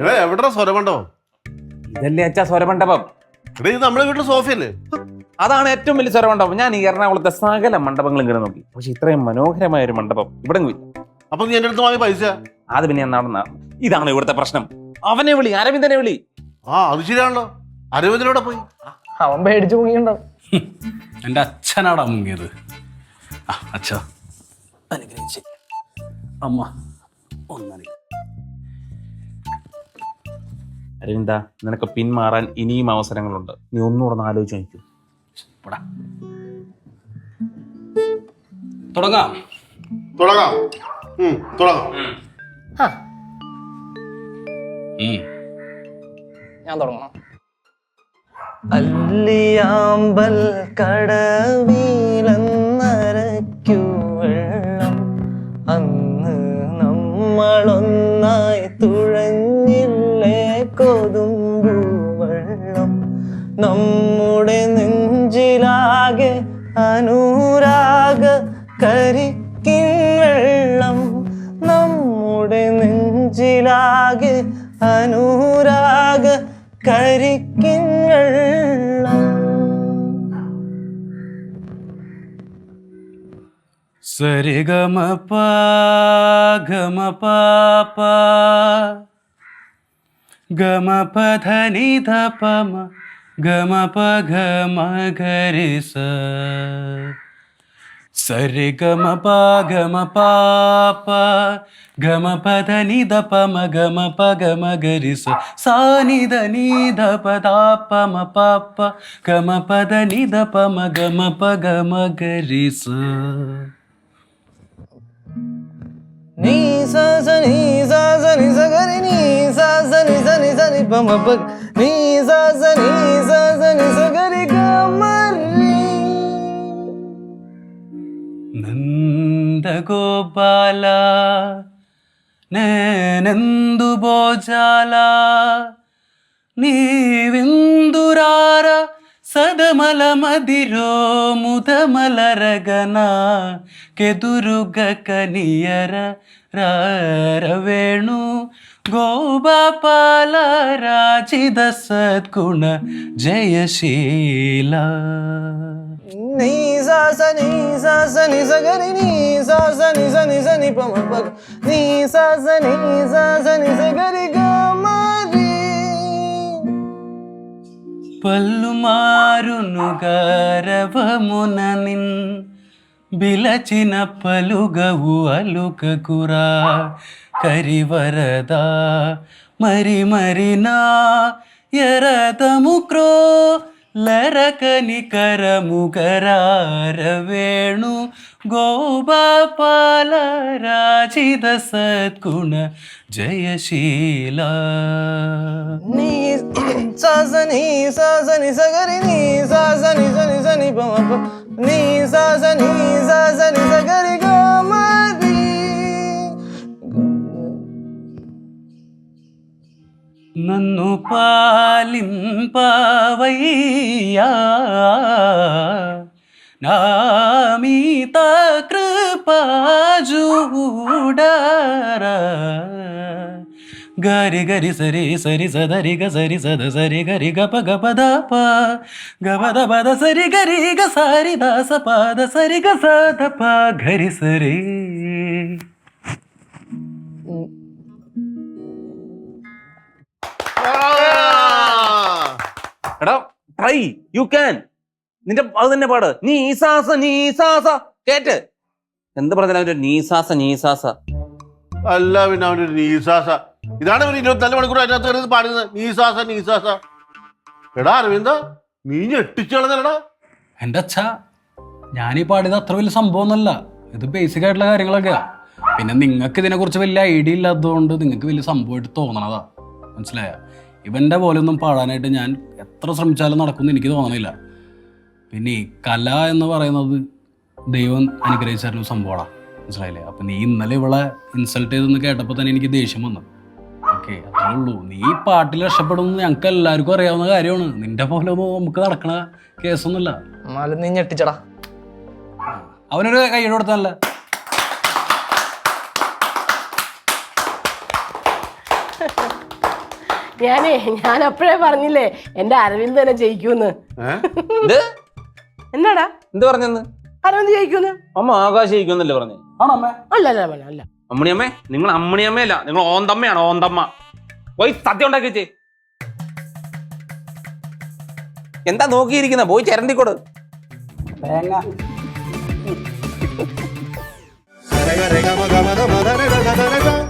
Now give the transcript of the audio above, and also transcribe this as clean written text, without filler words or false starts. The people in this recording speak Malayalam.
എവിടെ സ്വരമണ്ഡപം? ഇതല്ലേ അച്ഛാ സ്വരമണ്ഡപം. ഇത് നമ്മുടെ വീട്ടിൽ സോഫയല്ലേ? അതാണ് ഏറ്റവും വലിയ സ്വരമണ്ഡപം. ഞാൻ ഈ എറണാകുളത്തെ സകല മണ്ഡപങ്ങളും ഇങ്ങനെ നോക്കി, പക്ഷെ ഇത്രയും മനോഹരമായ ഒരു മണ്ഡപം ഇവിടെ ഇല്ല. അപ്പൊ നീ എന്റെ അടുത്ത് വാങ്ങിയ പൈസ? അത് പിന്നെ നടന്ന ഇതാണ് ഇവിടുത്തെ പ്രശ്നം. അവനെ വിളി, അരവിന്ദനെ വിളി. അത് ശരിയാണല്ലോ. അരവിന്ദനോടെ പോയി അവൻ പേടിച്ചു മുങ്ങിയുണ്ടാവും. എൻ്റെ അച്ഛനാടാ മുങ്ങിയത്. അച്ഛാ അനുഗ്രഹിച്ച് അമ്മ ഒന്നറി. അരവിന്ദ, നിനക്ക് പിന്മാറാൻ ഇനിയും അവസരങ്ങളുണ്ട്. നീ ഒന്നുകൂടെ ആലോചിച്ച് നോക്കൂ. തുടങ്ങാം. തുടങ്ങാം. തുടങ്ങാം. ഞാൻ തുടങ്ങണം. അല്ലിയാമ്പൽ കടവിലെന്നരയ്ക്കു വെള്ളം, അന്ന് നമ്മളൊന്നായി തുഴഞ്ഞില്ലേ കൊതുമ്പു വെള്ളം. നമ്മുടെ നെഞ്ചിലാകെ അനുരാഗ കരിക്കിൻ വെള്ളം, നമ്മുടെ നെഞ്ചിലാകെ അനുരാഗ കരിക്കിൻ വെള്ളം. സരിഗമ ഗമ പാപ ഗമ പധനി ധപമ ഗമ പഗമ ഗരിസ. സരിഗമ ഗമ പാപ ഗമ പധനി ധപമ ഗമ പഗമ ഗരിസ. സാനിധ നീധ പദാപമ പാപ ഗമ പധനി ധപമ ഗമ പഗമ ഗരിസ. നീ സ നി സ നി സ ഗരി നീ സ നി സ നി പ മ പ നീ സ നി സ നി സ ഗരി ഗ മ രി. നന്ദഗോപാല നേനെന്തു ഭോജാല നീവിന്ദുരാര സദമല മതിരോ മുദമലരഗന ಕೆದುರುಗ ಕನಿಯರ ರಾರವೇಣು ಗೋಪಾಲ ರಾಜಿದ ಸದ್ಗುಣ ಜಯಶೀಲ. നീ സ നി സ ഗരി നീ സ നി സ നി പ മ പ നീ സ നി സ ഗരി ഗ മ രി. పల్లుమారును గరవమున నిన్ బిలచిన పలుగవు అలుకకురా కరివరదా మరి మరినా ఎరదముక్రో లరకని కరముగరారవేణు గోపాల రాజిద సద్గుణ జయశీల. നീ സ നി സ ഗരി നീ സ നി പ മ പ നീ സ നി സ ഗരി ഗ മ രി. నన్ను పాలింపవయ్యా నా మీత కృపాజూడరా. గరి గరి సరి సరి సదరి గ సరి సద సరి గరి గ ప గ ప ద ప గ ప ద ప ద సరి గరి గ సారి ద స ప ద సరి గ స ద ప గరి సరి. എടാ ട്രൈ, യു ക്യാൻ. നിന്റെ അത് തന്നെ പാട്. നീസാസ നീസാസ കേറ്റ്. എന്ത് പറഞ്ഞാലും നീസാസ നീസാസ അല്ല, പിന്നെ അവന്റെ നീസാസ. ഇതാണ് 24 മണിക്കൂർ അതിനകത്ത് പാടുന്നത്. നീസാസ നീസാസ. എടാ അരവിന്ദ, നീ ഞെട്ടിച്ചു കളഞ്ഞല്ലടാ. എൻ്റെ അച്ഛാ, ഞാനീ പാടിയത് അത്ര വലിയ സംഭവമൊന്നുമല്ല. ഇത് ബേസിക് ആയിട്ടുള്ള കാര്യങ്ങളൊക്കെയാ. പിന്നെ നിങ്ങൾക്ക് ഇതിനെക്കുറിച്ച് വലിയ ഐഡിയ ഇല്ലാത്തതുകൊണ്ട് നിങ്ങൾക്ക് വലിയ സംഭവമായിട്ട് തോന്നണതാ. മനസ്സിലായ? ഇവൻ്റെ പോലെയൊന്നും പാടാനായിട്ട് ഞാൻ എത്ര ശ്രമിച്ചാലും നടക്കുമെന്ന് എനിക്ക് തോന്നണില്ല. പിന്നെ ഈ കല എന്ന് പറയുന്നത് ദൈവം അനുഗ്രഹിച്ചൊരു സംഭവമാണ്. മനസ്സിലായില്ലേ? അപ്പം നീ ഇന്നലെ ഇവളെ ഇൻസൾട്ട് ചെയ്തെന്ന് കേട്ടപ്പോൾ തന്നെ എനിക്ക് ദേഷ്യം വന്നു. ഓക്കെ, അത്രേ ഉള്ളൂ. നീ പാട്ടിൽ രക്ഷപ്പെടുമെന്ന് ഞങ്ങൾക്ക് എല്ലാവർക്കും അറിയാവുന്ന കാര്യമാണ്. നിന്റെ പോലെ ഒന്നും നമുക്ക് നടക്കണ കേസൊന്നുമില്ല. എന്നാലും നീ ഞെട്ടിച്ചടാ. അവനൊരു കൈയ്യടി കൊടുത്തല്ല. ഞാൻ അപ്പോഴേ പറഞ്ഞില്ലേ എന്റെ അരവിന്ദ് തന്നെ ജയിക്കൂന്ന്. ഇത് എന്നാടാ എന്ത് പറഞ്ഞെന്ന്? അരവിന്ദ് ജയിക്കൂന്ന്. അമ്മ ആകാശം ജയിക്കുമെന്നല്ലേ പറഞ്ഞേ? അല്ല അല്ല അല്ല അല്ല. അമ്മണിയമ്മേ, നിങ്ങൾ അമ്മണിയമ്മയല്ല, നിങ്ങൾ ഓന്തമ്മയാണ്. ഓന്തമ്മ പോയി സദ്യ ഉണ്ടാക്കി വെച്ചേ. എന്താ നോക്കിയിരിക്കുന്ന? പോയി ചിരണ്ടിക്കോട്. ഗമ ഗമ ഗമ ഗമ ഗമ ഗമ ഗമ